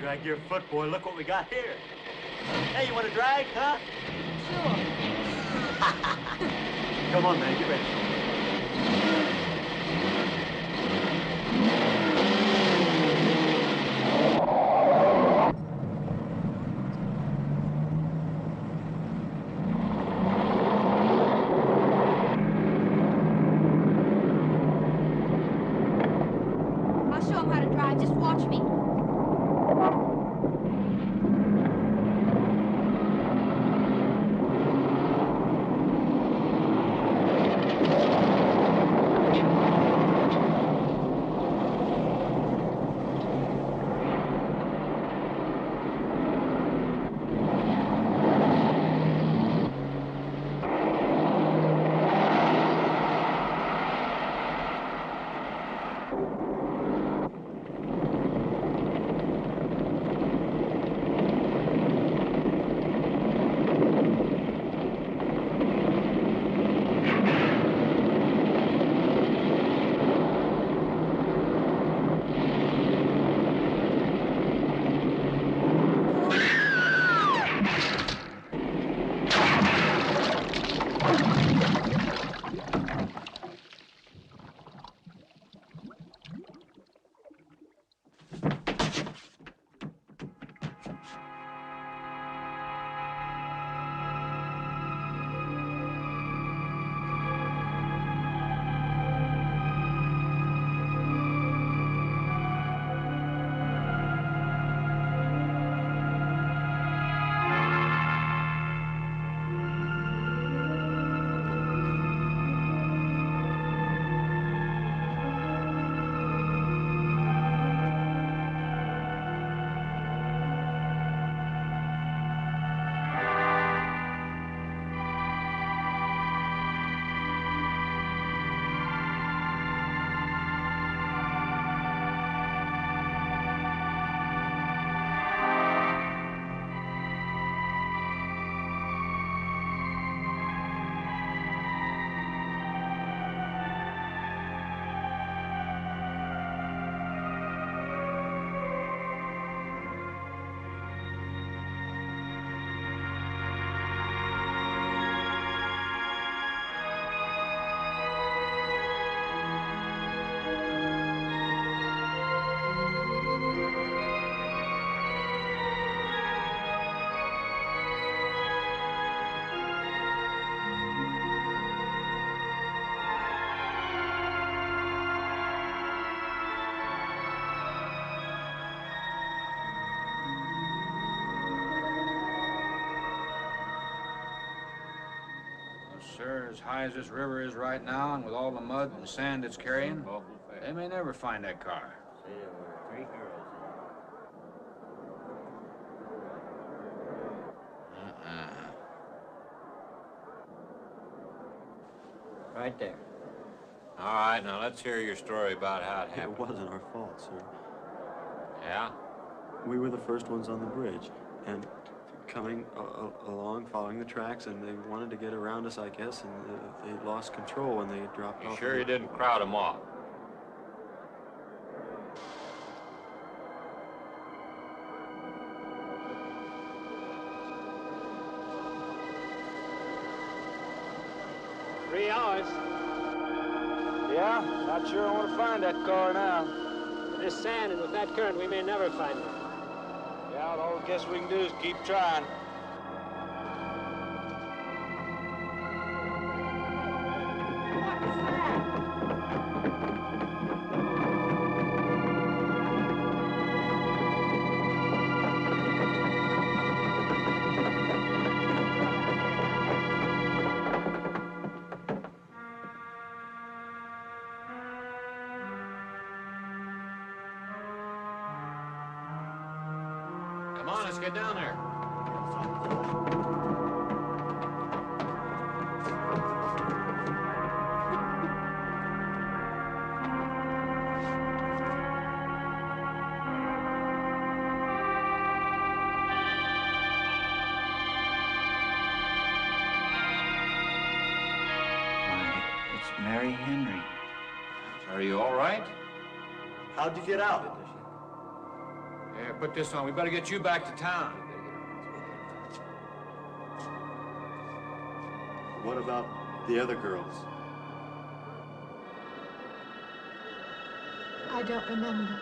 drag your foot, boy. Look what we got here. Hey, you want to drag, huh? Sure. Come on, man. Get ready. I'll show him how to drive. Just watch me. Sir, as high as this river is right now, and with all the mud and sand it's carrying, they may never find that car. Right there. All right, now let's hear your story about how it happened. It wasn't our fault, sir. Yeah? We were the first ones on the bridge, and coming along, following the tracks, and they wanted to get around us, I guess, and they lost control when they dropped off. You sure you didn't crowd them off? Three hours. Yeah, not sure I want to find that car now. With this sand and with that current, we may never find it. Yeah, all I guess we can do is keep trying. Come on, let's get down there. It's Mary Henry. Are you all right? How'd you get out? put this on. We better get you back to town. What about the other girls? I don't remember.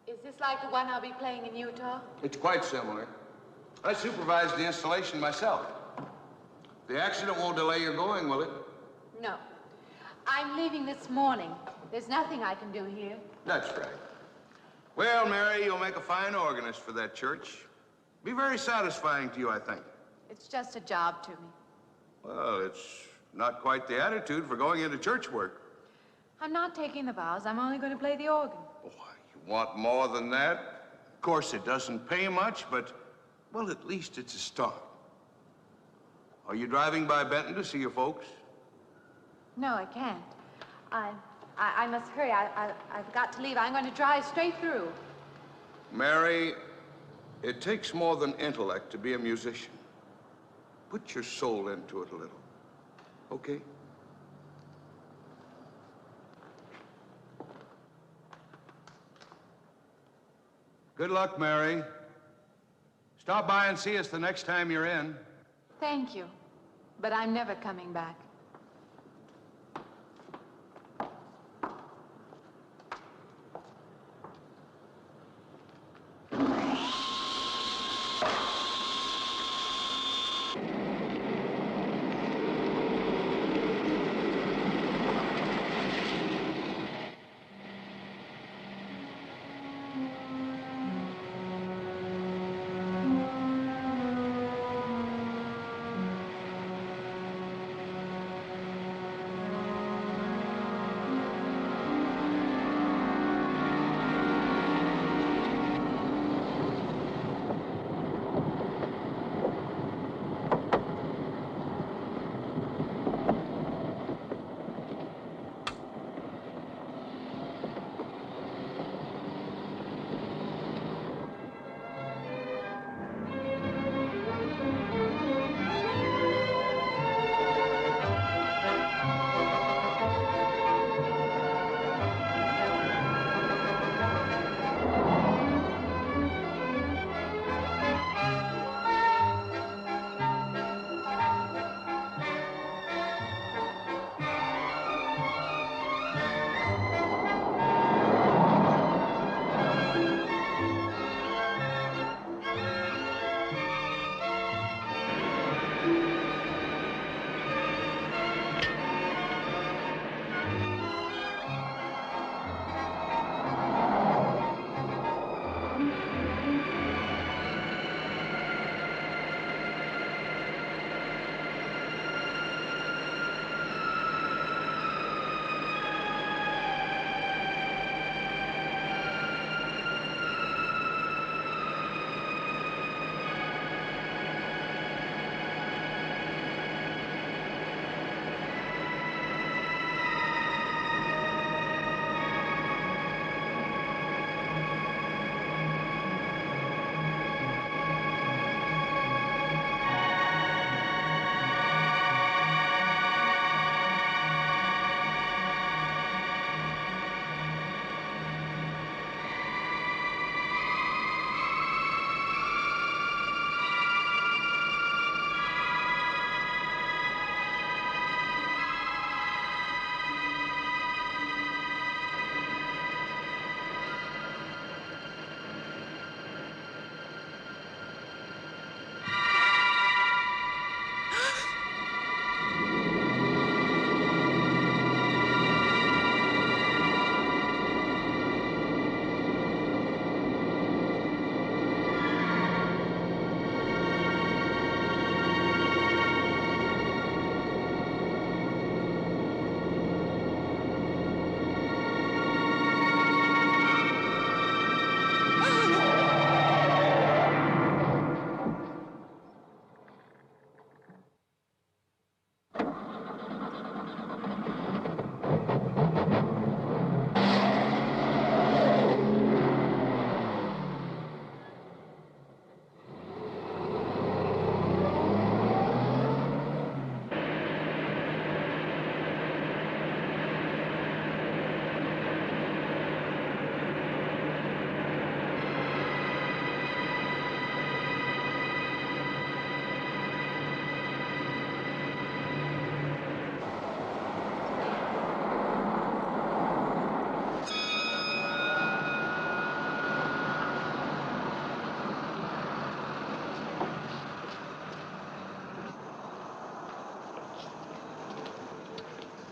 Is this like the one I'll be playing in Utah? It's quite similar. I supervised the installation myself. The accident won't delay your going, will it? No. I'm leaving this morning. There's nothing I can do here. That's right. Well, Mary, you'll make a fine organist for that church. Be very satisfying to you, I think. It's just a job to me. Well, it's not quite the attitude for going into church work. I'm not taking the vows. I'm only going to play the organ. Oh, you want more than that? Of course, it doesn't pay much, but, well, at least it's a start. Are you driving by Benton to see your folks? No, I can't. I must hurry. I've got to leave. I'm going to drive straight through. Mary, it takes more than intellect to be a musician. Put your soul into it a little, okay? Good luck, Mary. Stop by and see us the next time you're in. Thank you, but I'm never coming back.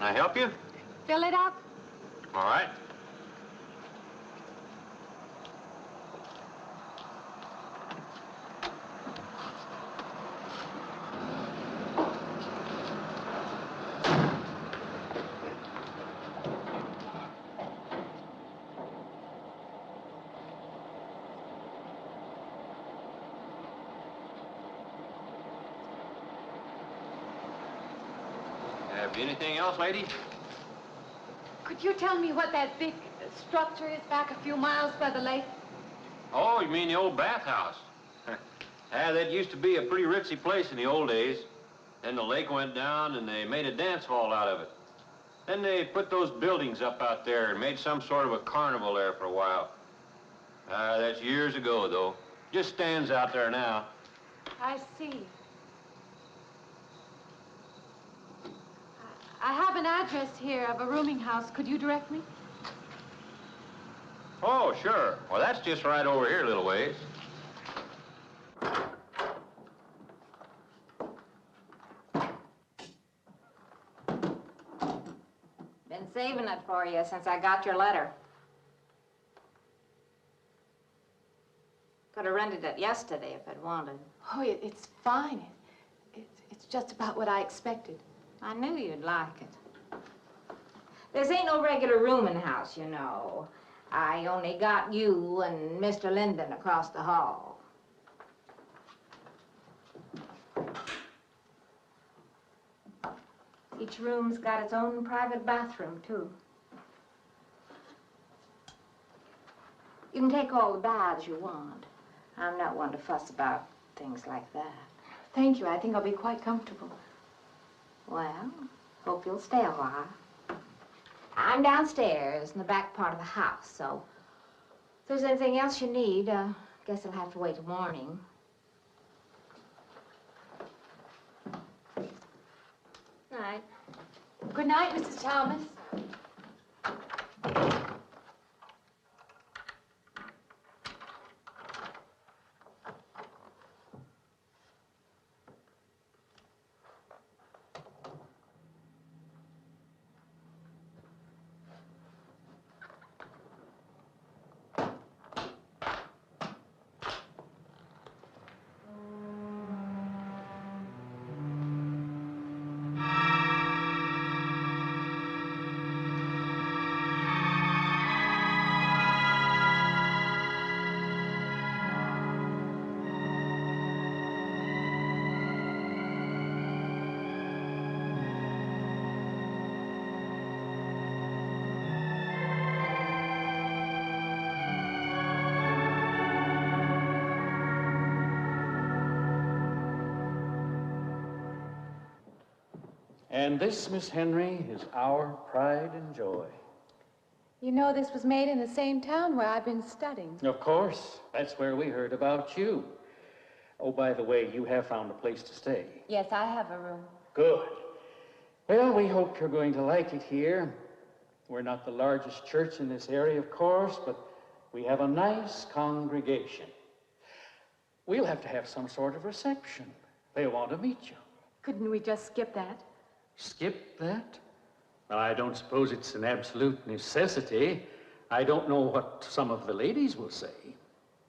Can I help you? Fill it up. All right. Have anything else, lady? Could you tell me what that big structure is back a few miles by the lake? Oh, you mean the old bathhouse? That used to be a pretty ritzy place in the old days. Then the lake went down and they made a dance hall out of it. Then they put those buildings up out there and made some sort of a carnival there for a while. That's years ago, though. Just stands out there now. I see. I have an address here of a rooming house. Could you direct me? Oh, sure. Well, that's just right over here a little ways. Been saving it for you since I got your letter. Could have rented it yesterday if I'd wanted. Oh, it's fine. It's just about what I expected. I knew you'd like it. This ain't no regular rooming house, you know. I only got you and Mr. Linden across the hall. Each room's got its own private bathroom, too. You can take all the baths you want. I'm not one to fuss about things like that. Thank you. I think I'll be quite comfortable. Well, hope you'll stay a while. I'm downstairs in the back part of the house, so if there's anything else you need, guess I'll have to wait till morning. Night. Good night, Mrs. Thomas. And this, Miss Henry, is our pride and joy. You know this was made in the same town where I've been studying. Of course. That's where we heard about you. Oh, by the way, you have found a place to stay. Yes, I have a room. Good. Well, we hope you're going to like it here. We're not the largest church in this area, of course, but we have a nice congregation. We'll have to have some sort of reception. They want to meet you. Couldn't we just skip that? Skip that? I don't suppose it's an absolute necessity. I don't know what some of the ladies will say.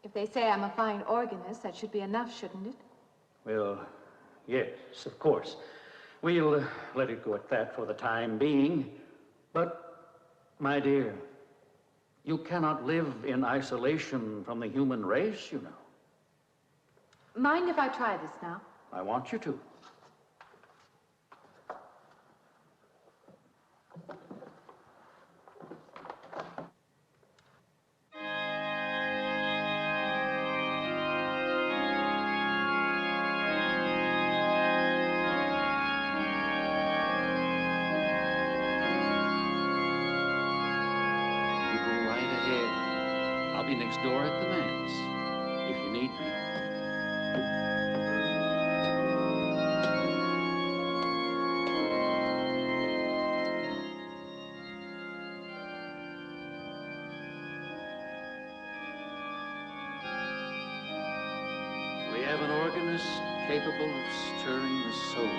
If they say I'm a fine organist, that should be enough, shouldn't it? Well, yes, of course. We'll let it go at that for the time being. But, my dear, you cannot live in isolation from the human race, you know. Mind if I try this now? I want you to. I'll be next door at the manse, if you need me. We have an organist capable of stirring the soul.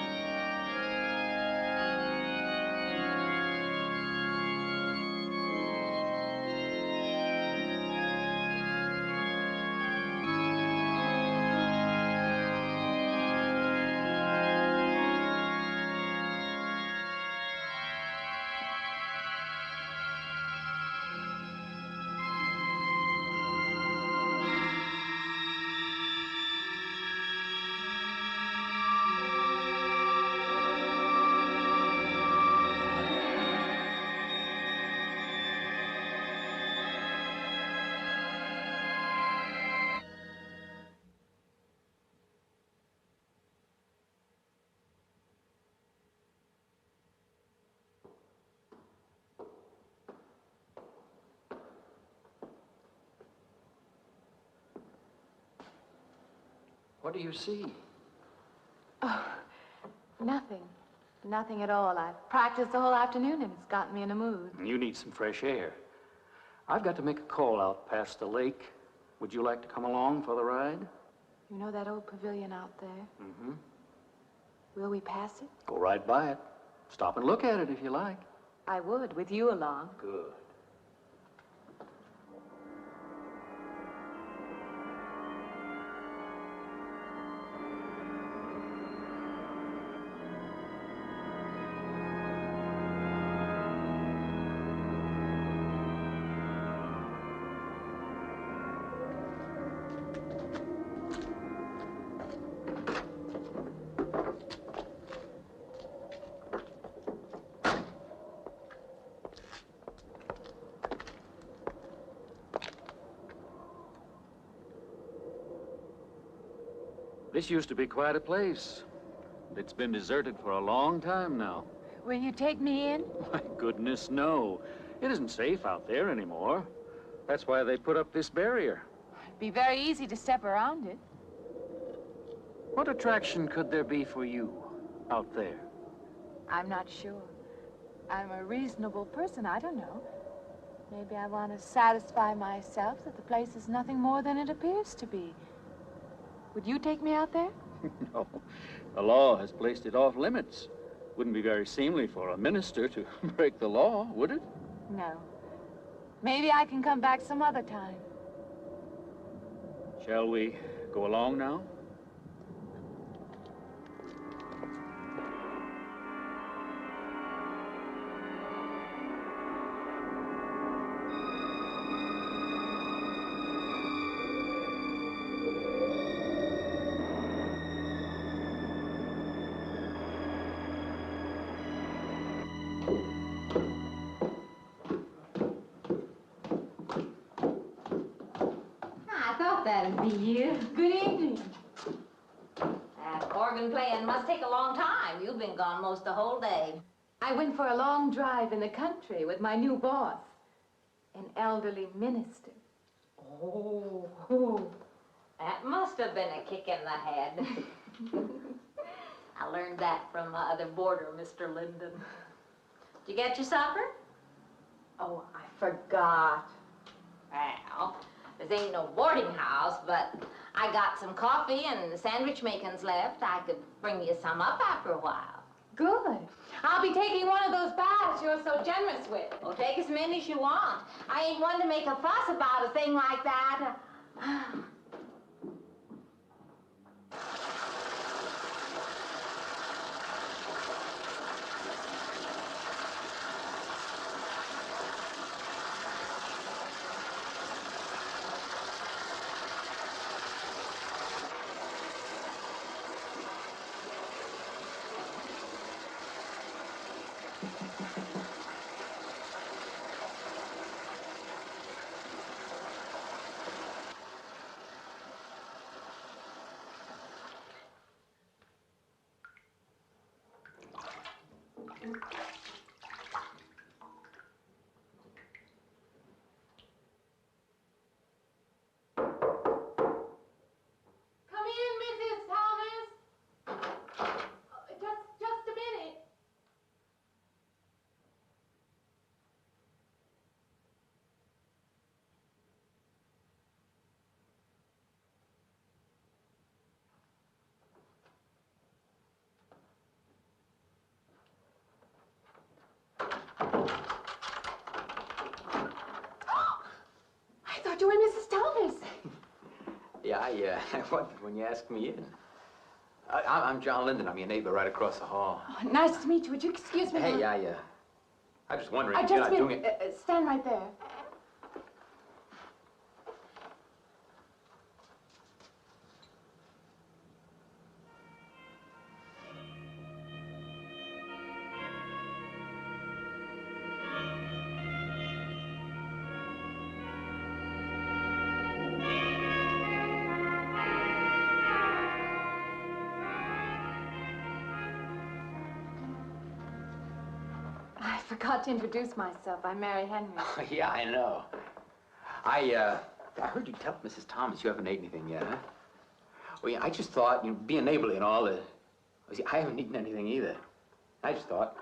What do you see? Oh, nothing. Nothing at all. I've practiced the whole afternoon and it's gotten me in a mood. You need some fresh air. I've got to make a call out past the lake. Would you like to come along for the ride? You know that old pavilion out there? Mm-hmm. Will we pass it? Go right by it. Stop and look at it if you like. I would, with you along. Good. This used to be quite a place. It's been deserted for a long time now. Will you take me in? My goodness, no. It isn't safe out there anymore. That's why they put up this barrier. It'd be very easy to step around it. What attraction could there be for you out there? I'm not sure. I'm a reasonable person. I don't know. Maybe I want to satisfy myself that the place is nothing more than it appears to be. Would you take me out there? No. The law has placed it off limits. Wouldn't be very seemly for a minister to break the law, would it? No. Maybe I can come back some other time. Shall we go along now? That'd be you. Good evening. That organ playing must take a long time. You've been gone most the whole day. I went for a long drive in the country with my new boss, an elderly minister. Oh, that must have been a kick in the head. I learned that from my other boarder, Mr. Linden. Did you get your supper? Oh, I forgot. Well, this ain't no boarding house, but I got some coffee and sandwich makings left. I could bring you some up after a while. Good. I'll be taking one of those baths you're so generous with. Well, take as many as you want. I ain't one to make a fuss about a thing like that. You and Mrs. Thomas. Yeah, I wondered when you asked me in. I'm John Linden. I'm your neighbor right across the hall. Oh, nice to meet you. Would you excuse me? Hey, I was just wondering if Just you're not doing it. Stand right there. I forgot to introduce myself. I'm Mary Henry. Oh, yeah, I know. I heard you tell Mrs. Thomas you haven't ate anything yet, huh? Well, yeah, I just thought, being neighborly and all, see, I haven't eaten anything either. I just thought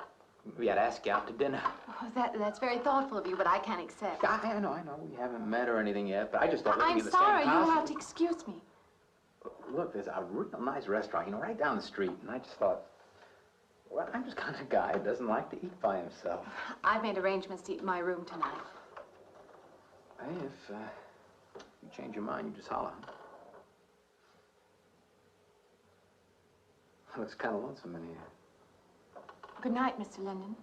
we had to ask you out to dinner. Oh, that's very thoughtful of you, but I can't accept. I know. We haven't met or anything yet, but I just thought I'm in the sorry, same you'll house. have to excuse me. Look, there's a real nice restaurant, right down the street, and I just thought, well, I'm just kind of guy who doesn't like to eat by himself. I've made arrangements to eat in my room tonight. Hey, if you change your mind, you just holler. Looks kind of lonesome in here. Good night, Mr. Linden.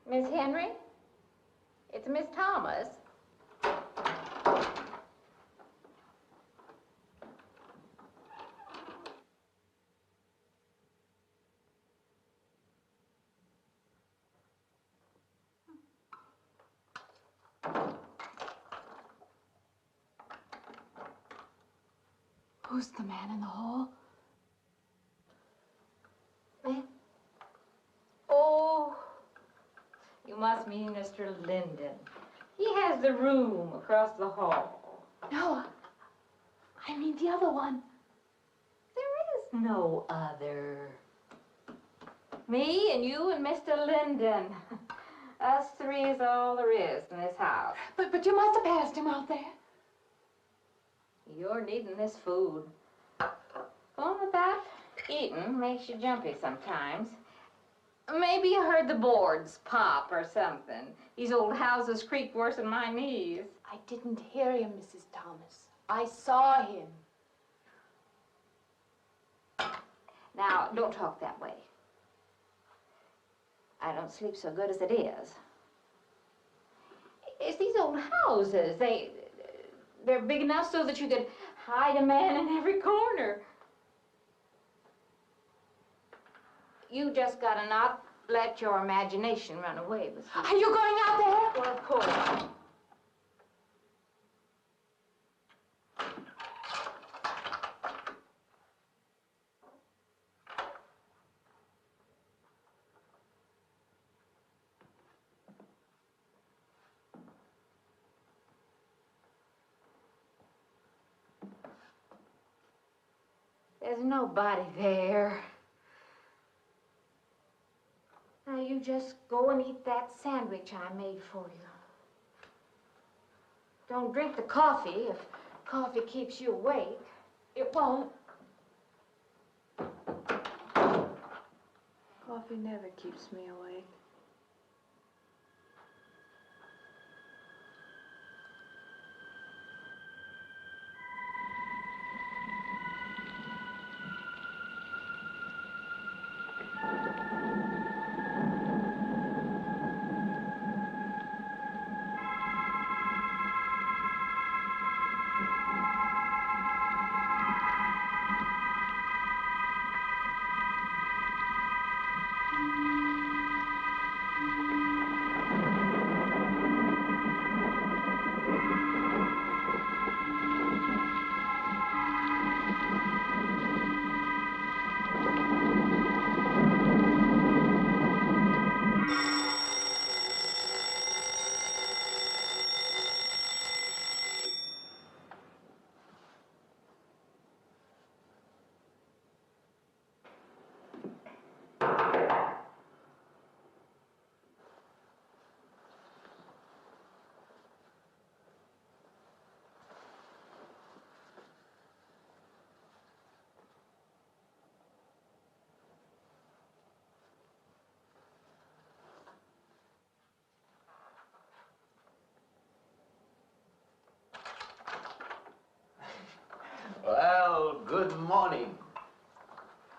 Miss Henry? It's Miss Thomas. Who's the man in the hall? Me? Oh, you must mean Mr. Linden. He has the room across the hall. No, I mean the other one. There is no other. Me and you and Mr. Linden. Us three is all there is in this house. But you must have passed him out there. You're needing this food. Going without eating makes you jumpy sometimes. Maybe you heard the boards pop or something. These old houses creak worse than my knees. I didn't hear him, Mrs. Thomas. I saw him. Now, don't talk that way. I don't sleep so good as it is. It's these old houses. They're big enough so that you could hide a man in every corner. You just gotta not let your imagination run away with you. Are you going out there? Well, of course. There's nobody there. Now you just go and eat that sandwich I made for you. Don't drink the coffee if coffee keeps you awake. It won't. Coffee never keeps me awake.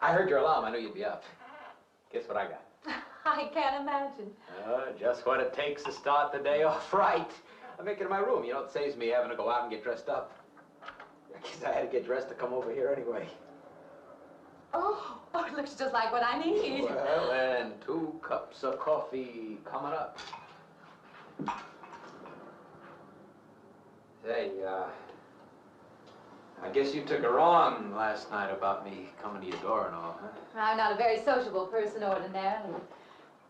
I heard your alarm. I knew you'd be up. Guess what I got? I can't imagine. Just what it takes to start the day off right. I make it in my room. You know, it saves me having to go out and get dressed up. I guess I had to get dressed to come over here anyway. Oh, it looks just like what I need. Well, and 2 cups of coffee coming up. Say, I guess you took her wrong last night about me coming to your door and all, huh? I'm not a very sociable person ordinarily.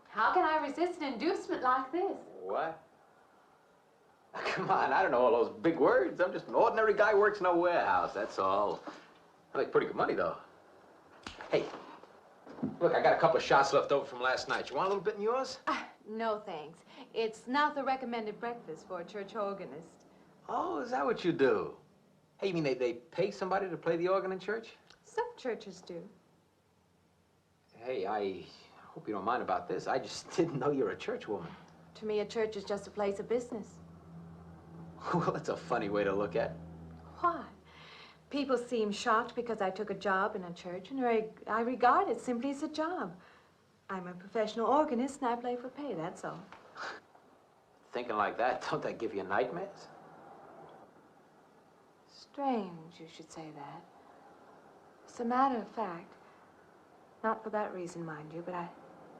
How can I resist an inducement like this? What? Come on, I don't know all those big words. I'm just an ordinary guy who works in a warehouse, that's all. I make pretty good money, though. Hey, look, I got a couple of shots left over from last night. You want a little bit in yours? No, thanks. It's not the recommended breakfast for a church organist. Oh, is that what you do? Hey, you mean they pay somebody to play the organ in church? Some churches do. Hey, I hope you don't mind about this. I just didn't know you're a church woman. To me, a church is just a place of business. Well, that's a funny way to look at it. Why? People seem shocked because I took a job in a church, and I regard it simply as a job. I'm a professional organist, and I play for pay, that's all. Thinking like that, don't that give you nightmares? Strange you should say that. As a matter of fact, not for that reason, mind you, but I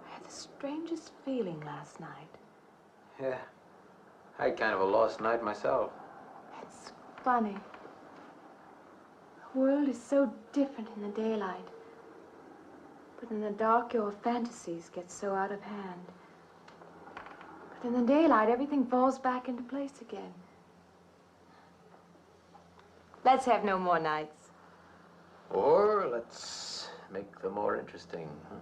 had the strangest feeling last night. Yeah, I had kind of a lost night myself. It's funny. The world is so different in the daylight. But in the dark, your fantasies get so out of hand. But in the daylight, everything falls back into place again. Let's have no more nights. Or let's make them more interesting, huh?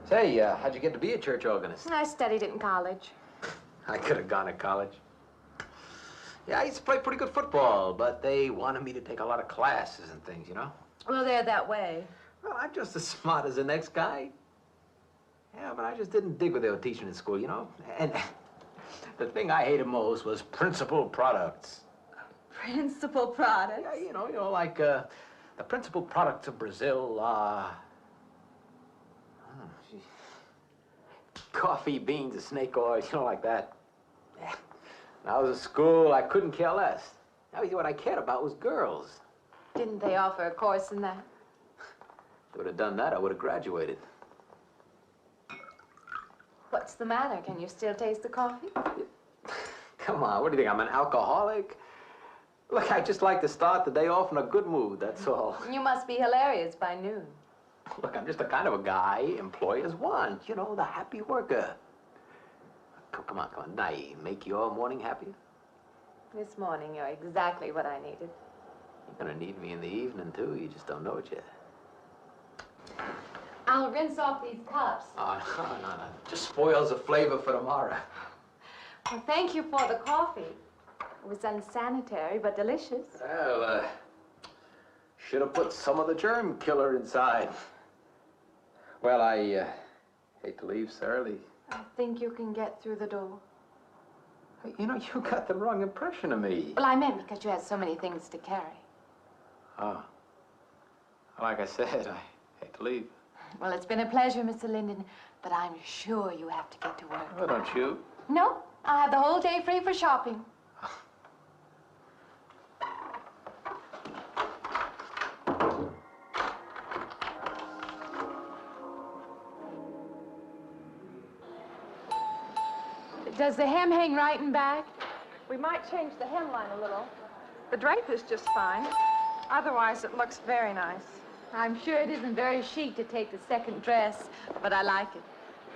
Say, how'd you get to be a church organist? I studied it in college. I could have gone to college. Yeah, I used to play pretty good football, but they wanted me to take a lot of classes and things, you know? Well, they're that way. Well, I'm just as smart as the next guy. Yeah, but I just didn't dig what they were teaching in school, you know? And the thing I hated most was principal products. Principal products? Yeah, you know, like the principal products of Brazil are... coffee, beans, snake oil, you know, like that. Yeah. When I was at school, I couldn't care less. Now, what I cared about was girls. Didn't they offer a course in that? If they would have done that, I would have graduated. What's the matter? Can you still taste the coffee? Come on, what do you think, I'm an alcoholic? Look, I just like to start the day off in a good mood, that's all. You must be hilarious by noon. Look, I'm just the kind of a guy employers want, you know, the happy worker. Come on, did I make your morning happier? This morning, you're exactly what I needed. You're gonna need me in the evening, too. You just don't know it yet. I'll rinse off these cups. Oh, no. Just spoils the flavor for tomorrow. Well, thank you for the coffee. It was unsanitary, but delicious. Well, should have put some of the germ killer inside. Well, I hate to leave so early. I think you can get through the door. Hey, you know, you got the wrong impression of me. Well, I meant because you had so many things to carry. Oh. Like I said, I hate to leave. Well, it's been a pleasure, Mr. Linden, but I'm sure you have to get to work. Oh, don't you? No, I have the whole day free for shopping. Does the hem hang right and back? We might change the hemline a little. The drape is just fine. Otherwise, it looks very nice. I'm sure it isn't very chic to take the second dress, but I like it.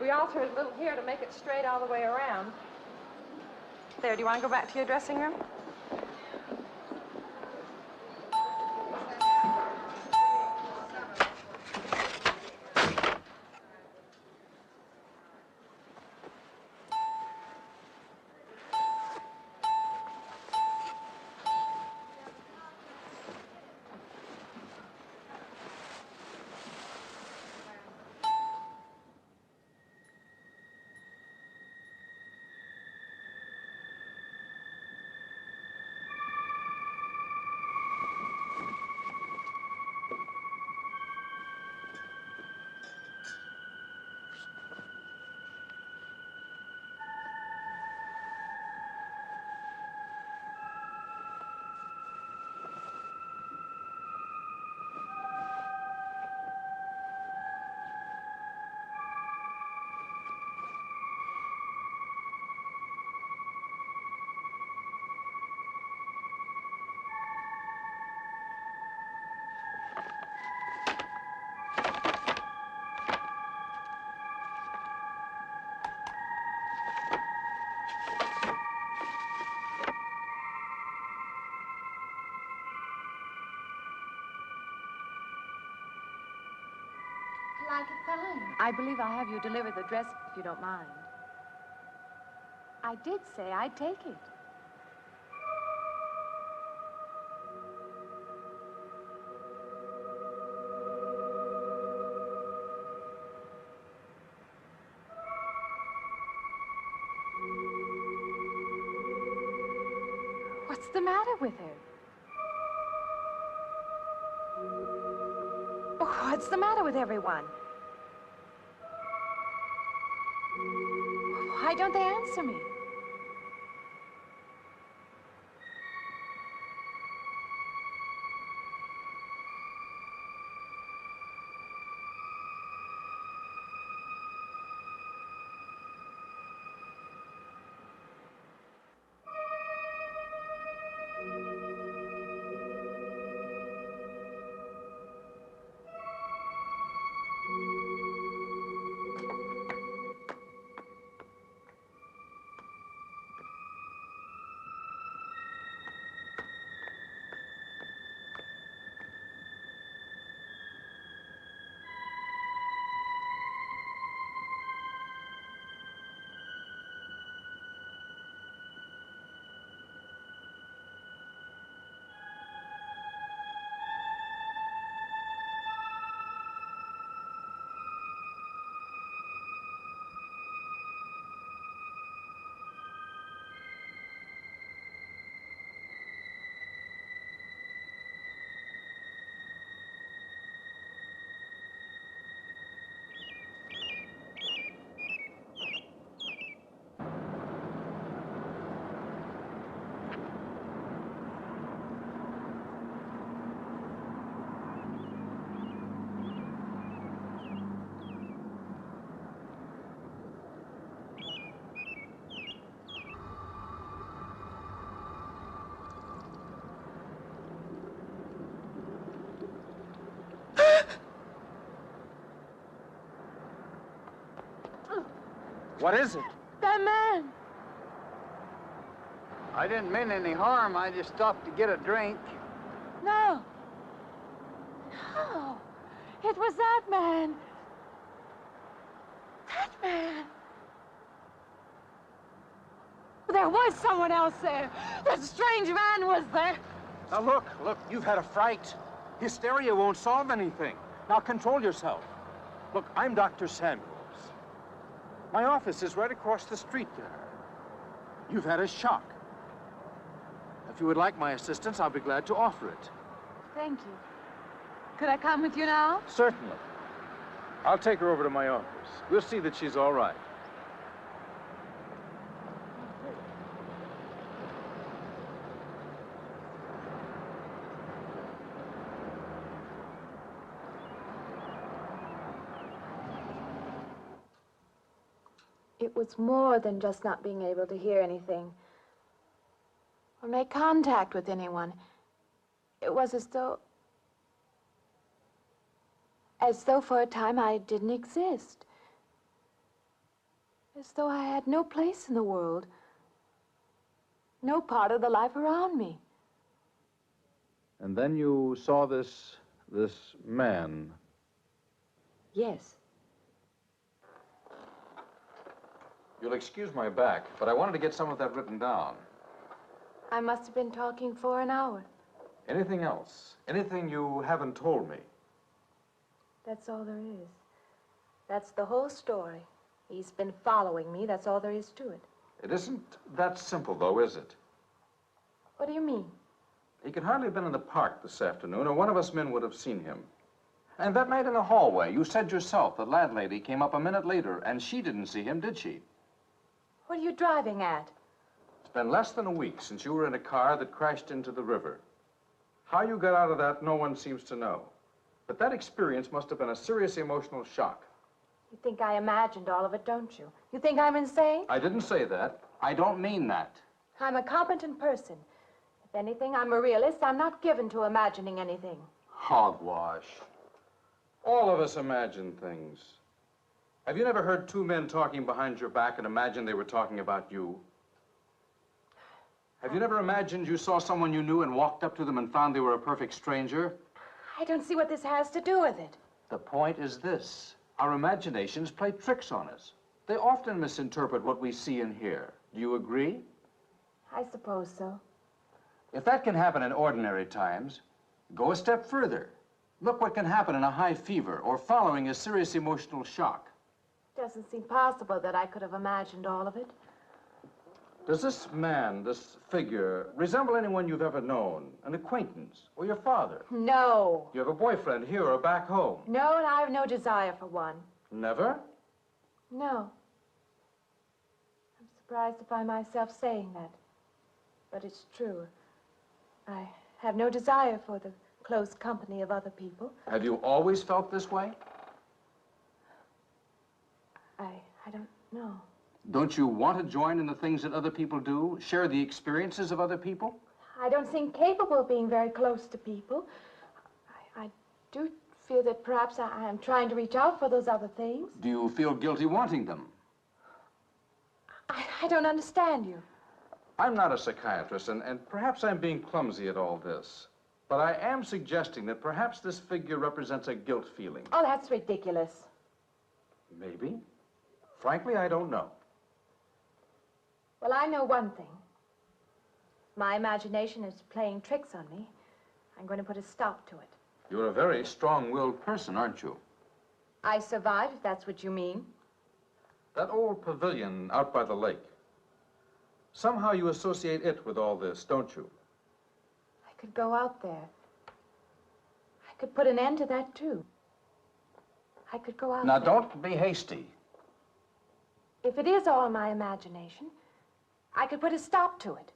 We alter it a little here to make it straight all the way around. There, do you want to go back to your dressing room? like it fine. I believe I'll have you deliver the dress if you don't mind. I did say I'd take it. What's the matter with her? Oh, what's the matter with everyone? Why don't they answer me? What is it? That man! I didn't mean any harm. I just stopped to get a drink. No. No. It was that man. That man. There was someone else there. That strange man was there. Now look, you've had a fright. Hysteria won't solve anything. Now control yourself. Look, I'm Dr. Samuels. My office is right across the street there. You've had a shock. If you would like my assistance, I'll be glad to offer it. Thank you. Could I come with you now? Certainly. I'll take her over to my office. We'll see that she's all right. It was more than just not being able to hear anything or make contact with anyone. It was as though for a time I didn't exist. As though I had no place in the world, no part of the life around me. And then you saw this man. Yes. You'll excuse my back, but I wanted to get some of that written down. I must have been talking for an hour. Anything else? Anything you haven't told me? That's all there is. That's the whole story. He's been following me. That's all there is to it. It isn't that simple, though, is it? What do you mean? He could hardly have been in the park this afternoon, or one of us men would have seen him. And that night in the hallway, you said yourself the landlady came up a minute later, and she didn't see him, did she? What are you driving at? It's been less than a week since you were in a car that crashed into the river. How you got out of that, no one seems to know. But that experience must have been a serious emotional shock. You think I imagined all of it, don't you? You think I'm insane? I didn't say that. I don't mean that. I'm a competent person. If anything, I'm a realist. I'm not given to imagining anything. Hogwash. All of us imagine things. Have you never heard two men talking behind your back and imagined they were talking about you? Have you never imagined you saw someone you knew and walked up to them and found they were a perfect stranger? I don't see what this has to do with it. The point is this. Our imaginations play tricks on us. They often misinterpret what we see and hear. Do you agree? I suppose so. If that can happen in ordinary times, go a step further. Look what can happen in a high fever or following a serious emotional shock. Doesn't seem possible that I could have imagined all of it. Does this man, this figure, resemble anyone you've ever known? An acquaintance or your father? No. You have a boyfriend here or back home? No, and I have no desire for one. Never? No. I'm surprised to find myself saying that. But it's true. I have no desire for the close company of other people. Have you always felt this way? I don't know. Don't you want to join in the things that other people do? Share the experiences of other people? I don't seem capable of being very close to people. I do feel that perhaps I am trying to reach out for those other things. Do you feel guilty wanting them? I don't understand you. I'm not a psychiatrist, and perhaps I'm being clumsy at all this. But I am suggesting that perhaps this figure represents a guilt feeling. Oh, that's ridiculous. Maybe. Frankly, I don't know. Well, I know one thing. My imagination is playing tricks on me. I'm going to put a stop to it. You're a very strong-willed person, aren't you? I survive, if that's what you mean. That old pavilion out by the lake. Somehow you associate it with all this, don't you? I could go out there. I could put an end to that, too. I could go out Now, there. don't be hasty. If it is all my imagination, I could put a stop to it.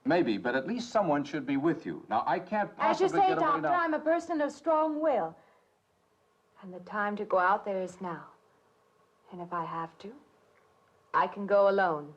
Maybe, but at least someone should be with you. Now, I can't possibly As you say, get away Doctor, now. I'm a person of strong will. And the time to go out there is now. And if I have to, I can go alone.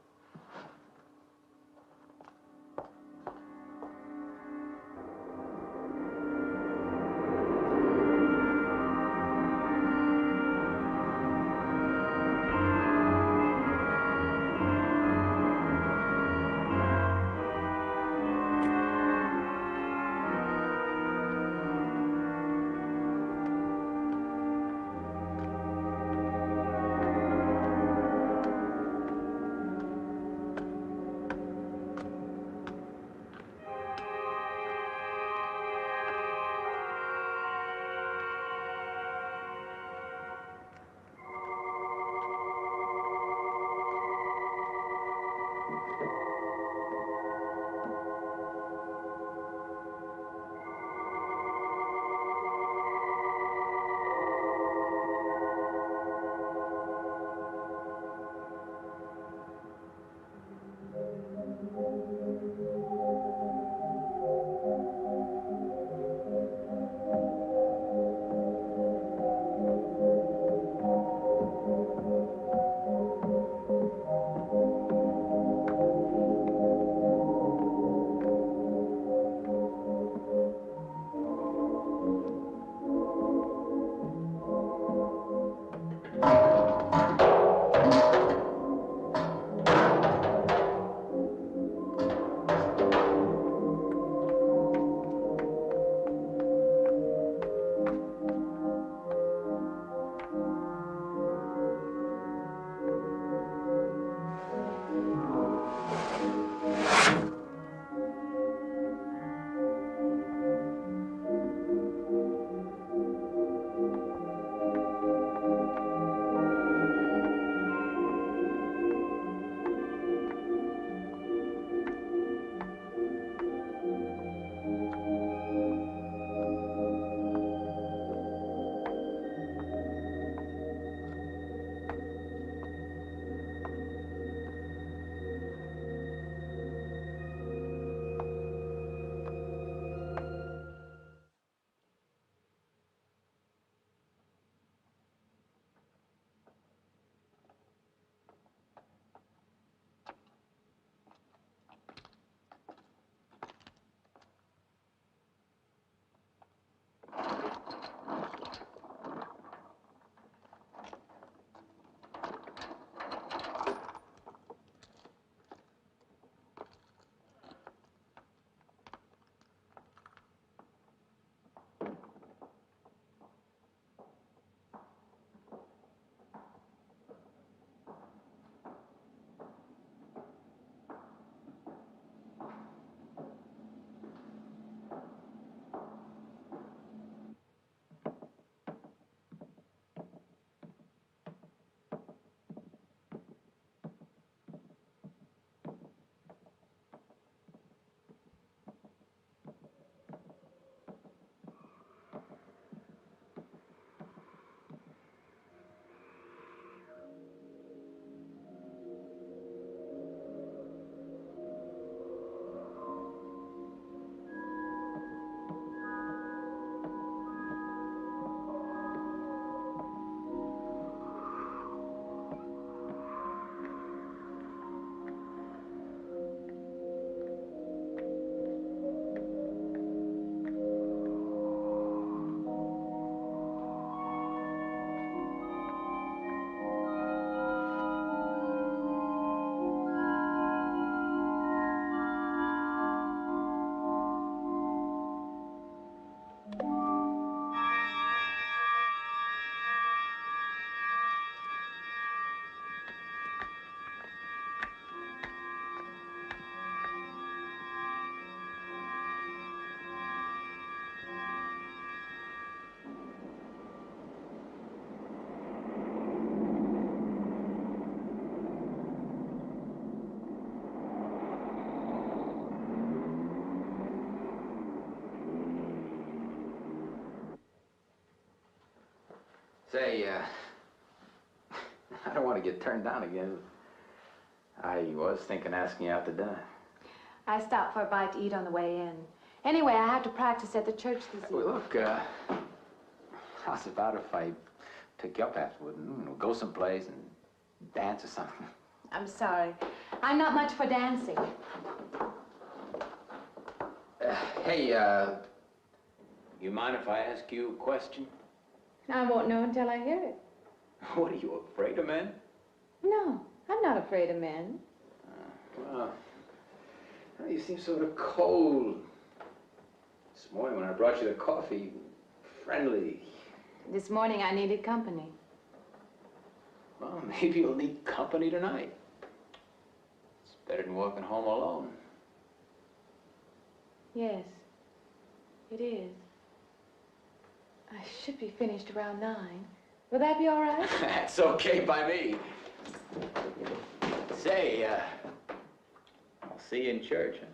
Say, I don't want to get turned down again. I was thinking asking you out to dinner. I stopped for a bite to eat on the way in. Anyway, I have to practice at the church this evening. Well, look, how's about if I pick you up afterward and we'll go someplace and dance or something? I'm sorry. I'm not much for dancing. Hey, you mind if I ask you a question? I won't know until I hear it. What, are you afraid of men? No, I'm not afraid of men. Well, you seem sort of cold. This morning when I brought you the coffee, friendly. This morning I needed company. Well, maybe you'll need company tonight. It's better than walking home alone. Yes, it is. I should be finished around 9. Will that be all right? That's okay by me. Say, I'll see you in church. Huh?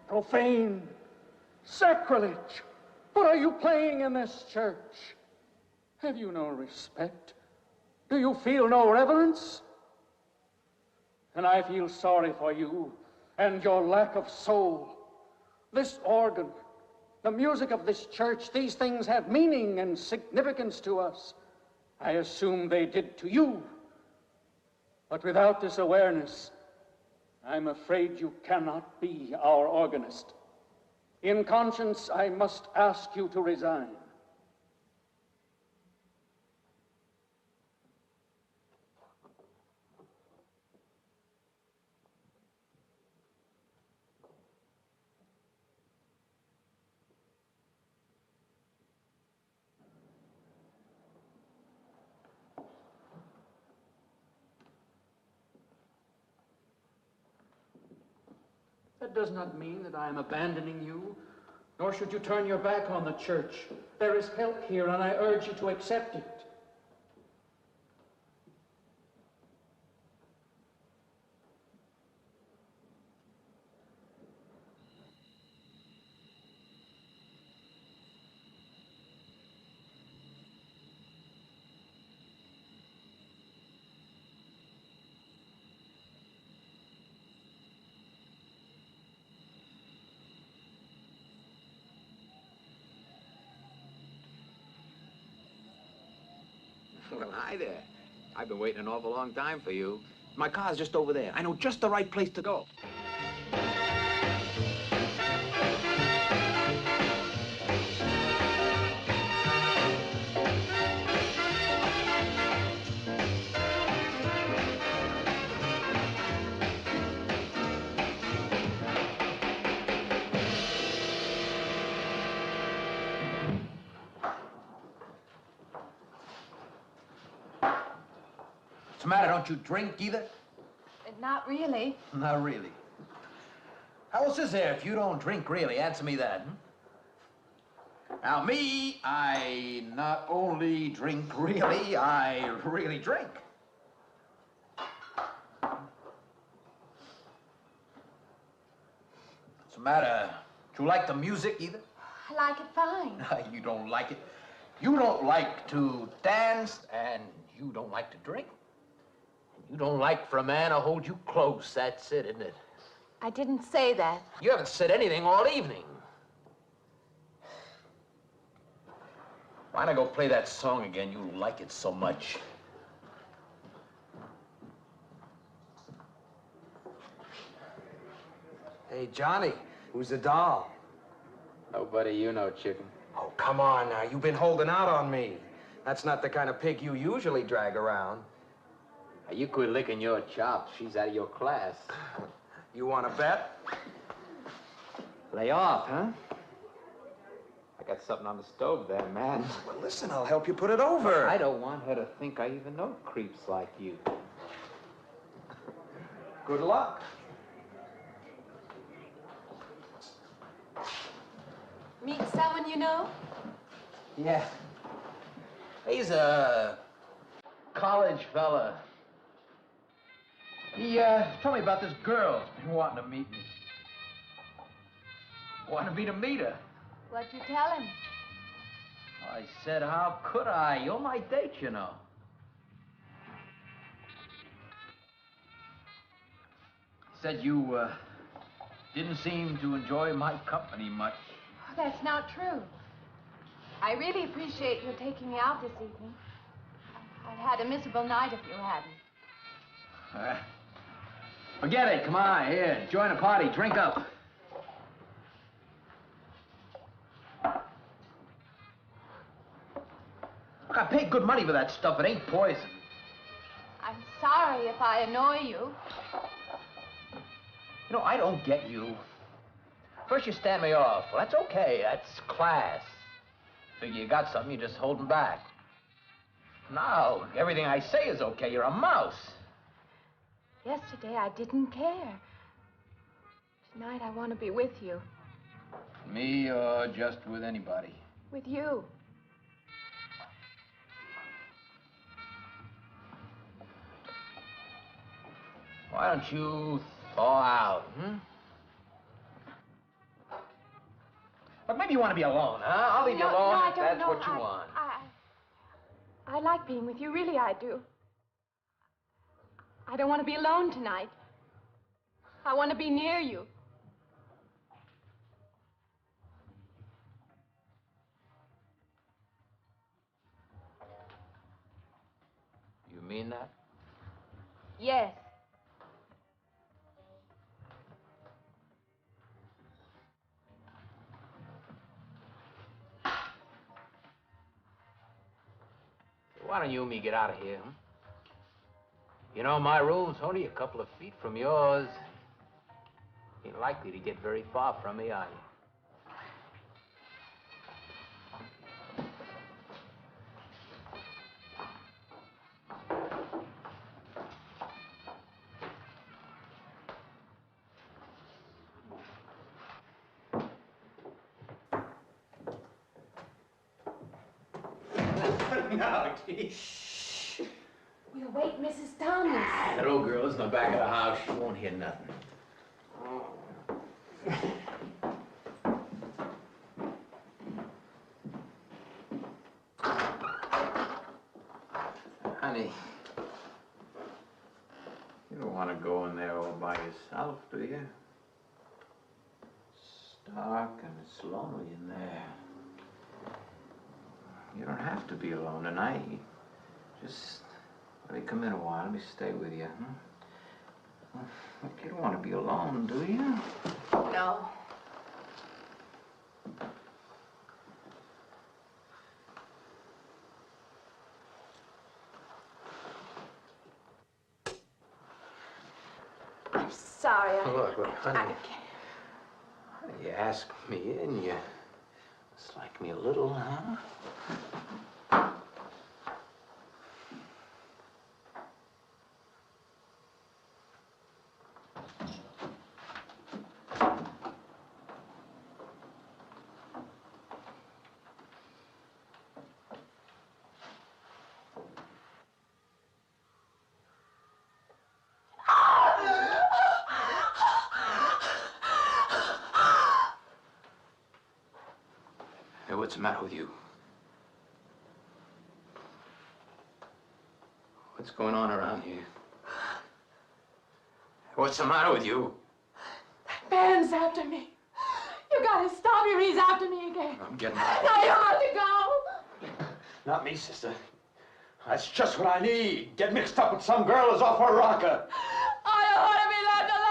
Profane, sacrilege. What are you playing in this church? Have you no respect? Do you feel no reverence? And I feel sorry for you and your lack of soul. This organ, the music of this church, these things have meaning and significance to us. I assume they did to you. But without this awareness, I'm afraid you cannot be our organist. In conscience, I must ask you to resign. That does not mean that I am abandoning you, nor should you turn your back on the church. There is help here, and I urge you to accept it. Well, hi there. I've been waiting an awful long time for you. My car's just over there. I know just the right place to go. What's the matter? Don't you drink either? Not really. Not really. How else is there if you don't drink really? Answer me that. Now, me, I not only drink really, I really drink. What's the matter? Do you like the music either? I like it fine. You don't like it. You don't like to dance, and you don't like to drink. You don't like for a man to hold you close. That's it, isn't it? I didn't say that. You haven't said anything all evening. Why not go play that song again? You like it so much. Hey, Johnny, who's the doll? Nobody you know, chicken. Oh, come on now. You've been holding out on me. That's not the kind of pig you usually drag around. You quit licking your chops. She's out of your class. You want to bet? Lay off, huh? I got something on the stove there, man. Well, listen, I'll help you put it over. I don't want her to think I even know creeps like you. Good luck. Meet someone you know? Yeah. He's a college fella. He told me about this girl who's been wanting to meet me. Wanted me to meet her. What'd you tell him? I said, how could I? You're my date, you know. Said you didn't seem to enjoy my company much. Oh, that's not true. I really appreciate your taking me out this evening. I'd had a miserable night if you hadn't. Forget it. Come on, here. Join the party. Drink up. Look, I paid good money for that stuff. It ain't poison. I'm sorry if I annoy you. You know, I don't get you. First you stand me off. Well, that's okay. That's class. Figure you got something, you're just holding back. Now, everything I say is okay. You're a mouse. Yesterday, I didn't care. Tonight, I want to be with you. Me or just with anybody? With you. Why don't you thaw out, But maybe you want to be alone, huh? I'll leave you alone if that's what you want. I like being with you. Really, I do. I don't want to be alone tonight. I want to be near you. You mean that? Yes. Why don't you and me get out of here, huh? You know, my room's only a couple of feet from yours. Ain't likely to get very far from me, are you? No, geez. We'll wait, Mrs. Thomas. That old girl's in the back of the house. She won't hear nothing. Honey, you don't want to go in there all by yourself, do you? It's dark and it's lonely in there. You don't have to be alone tonight. Just let me come in a while. Let me stay with you, huh? Look, you don't want to be alone, do you? No. I'm sorry. Look, honey. You asked me in, you dislike me a little, huh? Hey, what's the matter with you? What's going on around here? What's the matter with you? Ben's after me. You gotta stop him. He's after me again. I'm getting out. Now you have to go. Not me, sister. That's just what I need. Get mixed up with some girl who's off her rocker. I don't want to be left alone.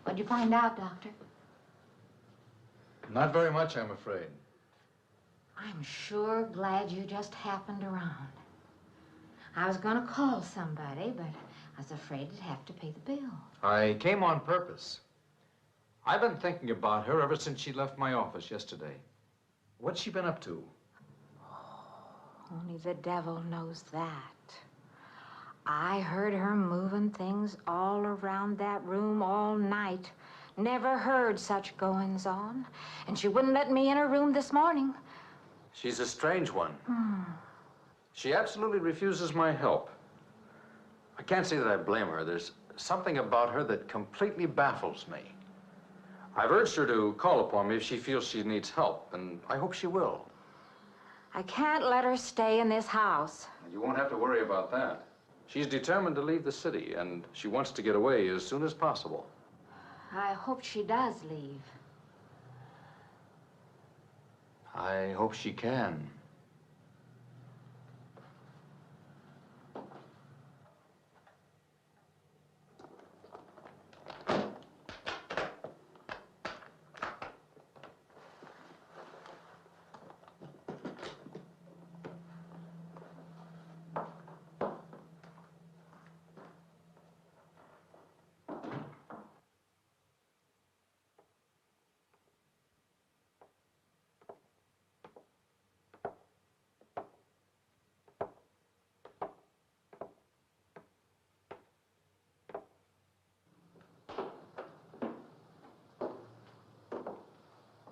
What'd you find out, Doctor? Not very much, I'm afraid. I'm sure glad you just happened around. I was gonna call somebody, but I was afraid I'd have to pay the bill. I came on purpose. I've been thinking about her ever since she left my office yesterday. What's she been up to? Only the devil knows that. I heard her moving things all around that room all night. Never heard such goings on. And she wouldn't let me in her room this morning. She's a strange one. She absolutely refuses my help. I can't say that I blame her. There's something about her that completely baffles me. I've urged her to call upon me if she feels she needs help, and I hope she will. I can't let her stay in this house. You won't have to worry about that. She's determined to leave the city, and she wants to get away as soon as possible. I hope she does leave. I hope she can.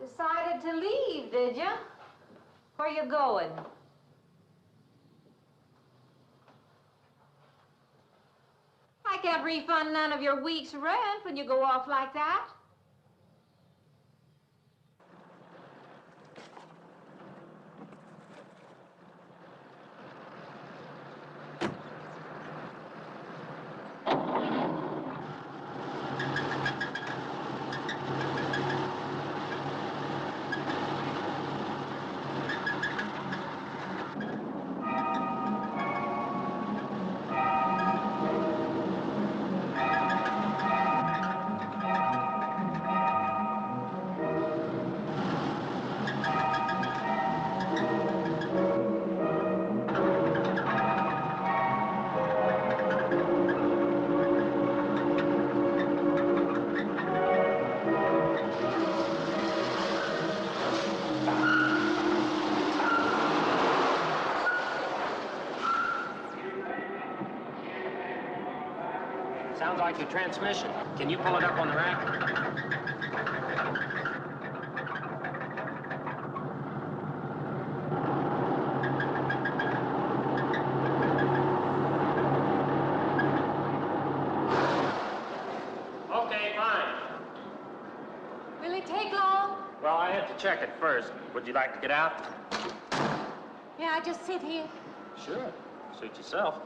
Decided to leave, did you? Where you going? I can't refund none of your week's rent when you go off like that. Sounds like your transmission. Can you pull it up on the rack? Okay, fine. Will it take long? Well, I have to check it first. Would you like to get out? May I just sit here? Sure. Suit yourself.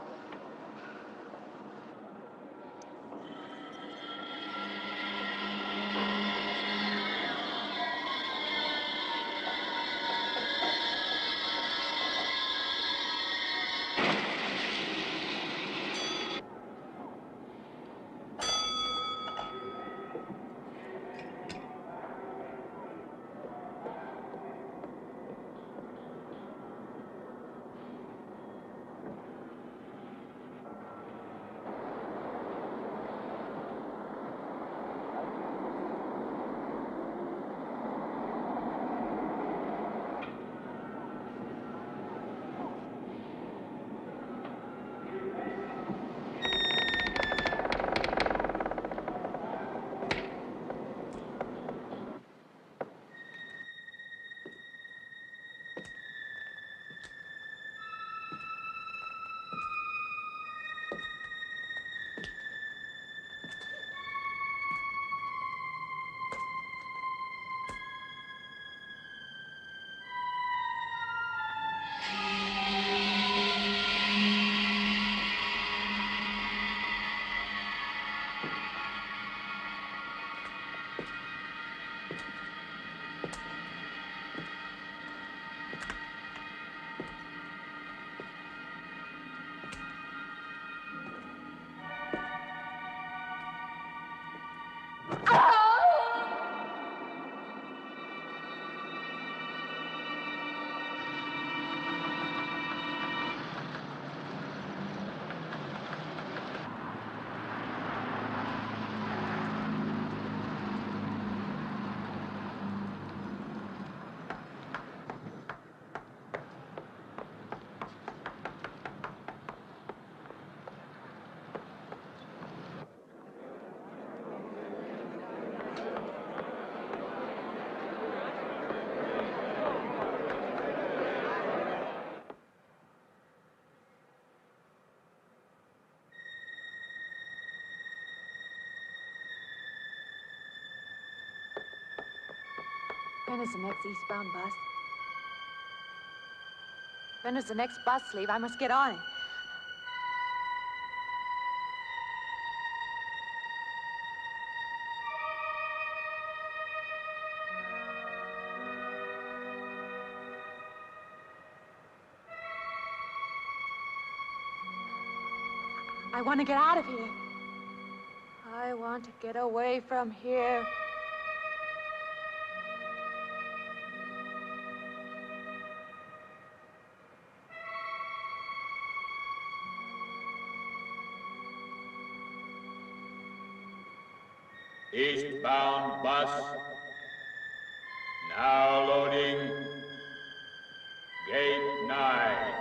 When is the next eastbound bus? When does the next bus leave? I must get on it. I want to get out of here. I want to get away from here. Eastbound bus. Now loading. Gate 9.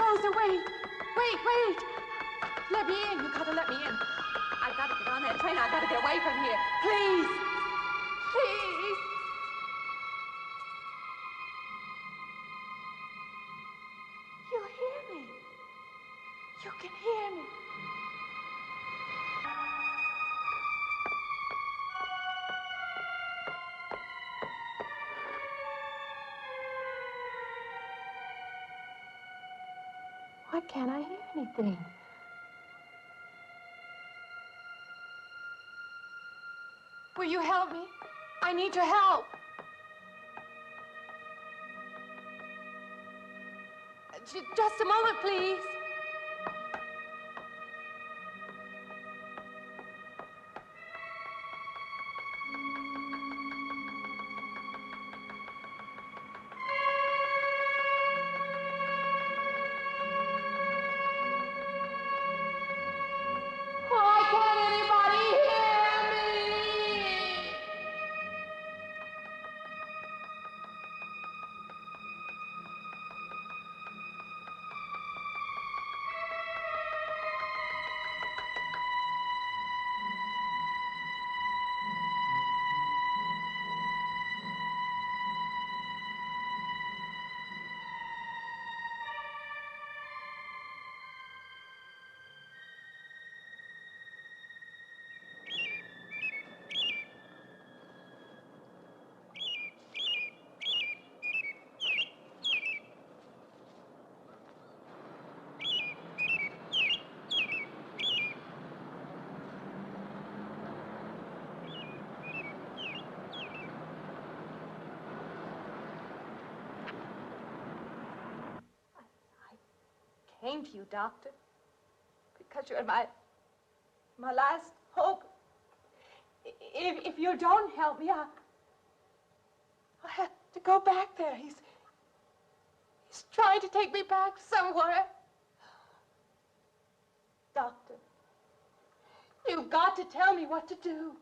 closer. Wait. Wait. Let me in. You gotta let me in. I gotta get on that train. I gotta get away from here. Please. Please. You hear me. You can hear me. Why can't I hear anything? Will you help me? I need your help. Just a moment, please. Why can't anybody hear me? Came to you, Doctor, because you're my last hope. If you don't help me, I'll have to go back there. He's trying to take me back somewhere. Doctor, you've got to tell me what to do.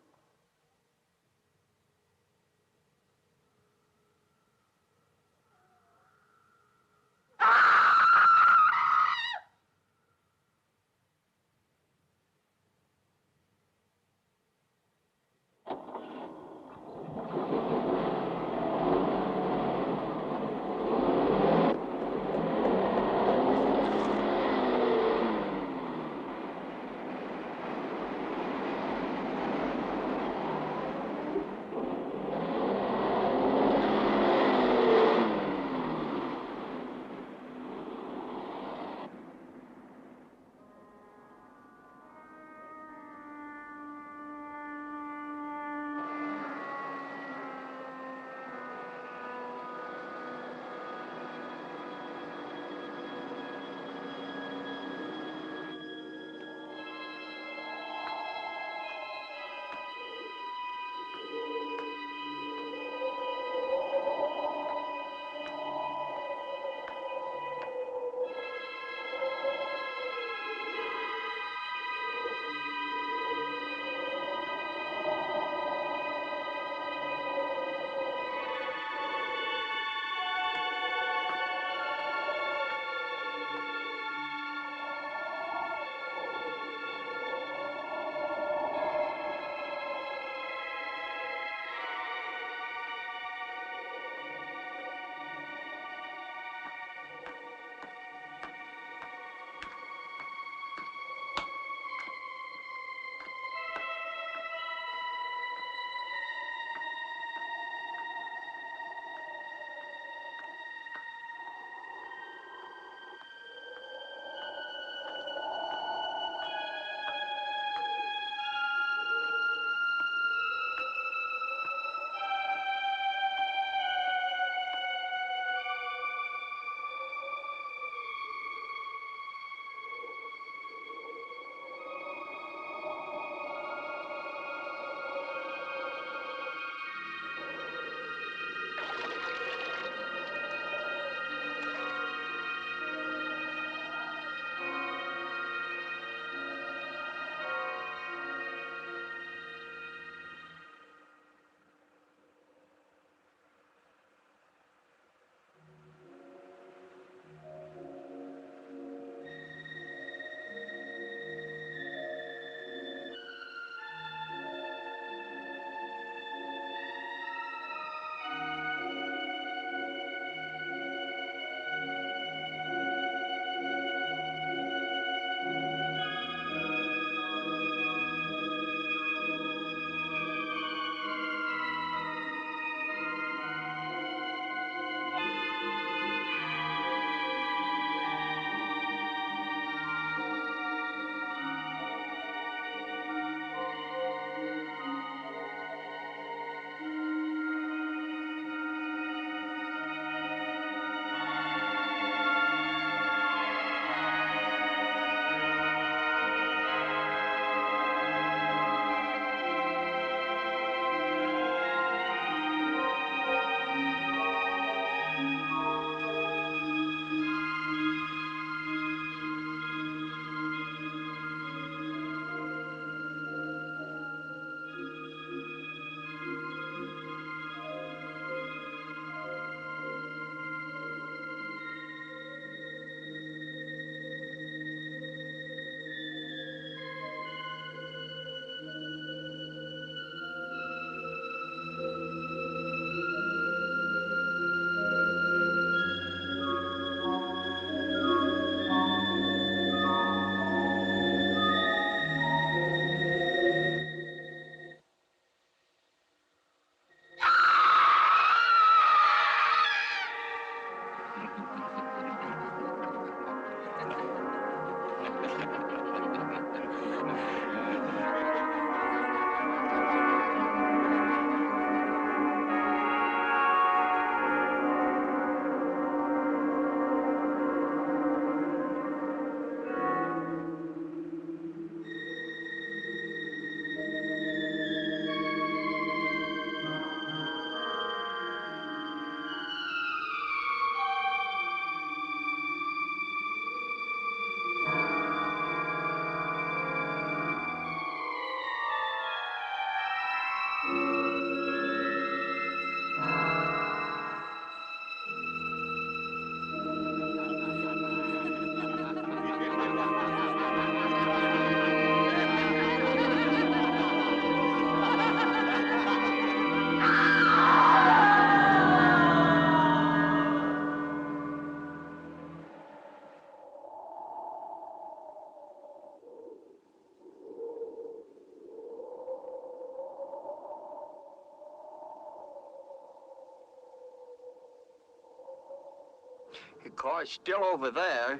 The car's still over there.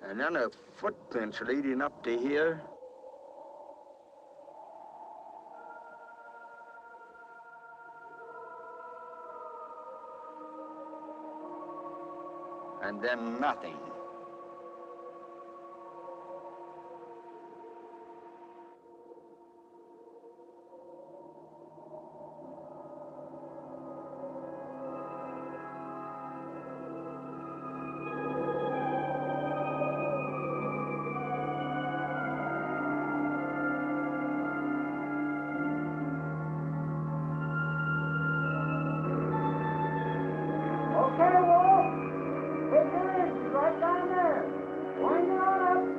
And then the footprints leading up to here. And then nothing. Okay, Wolf. Take your engine right down there. Wind her on up.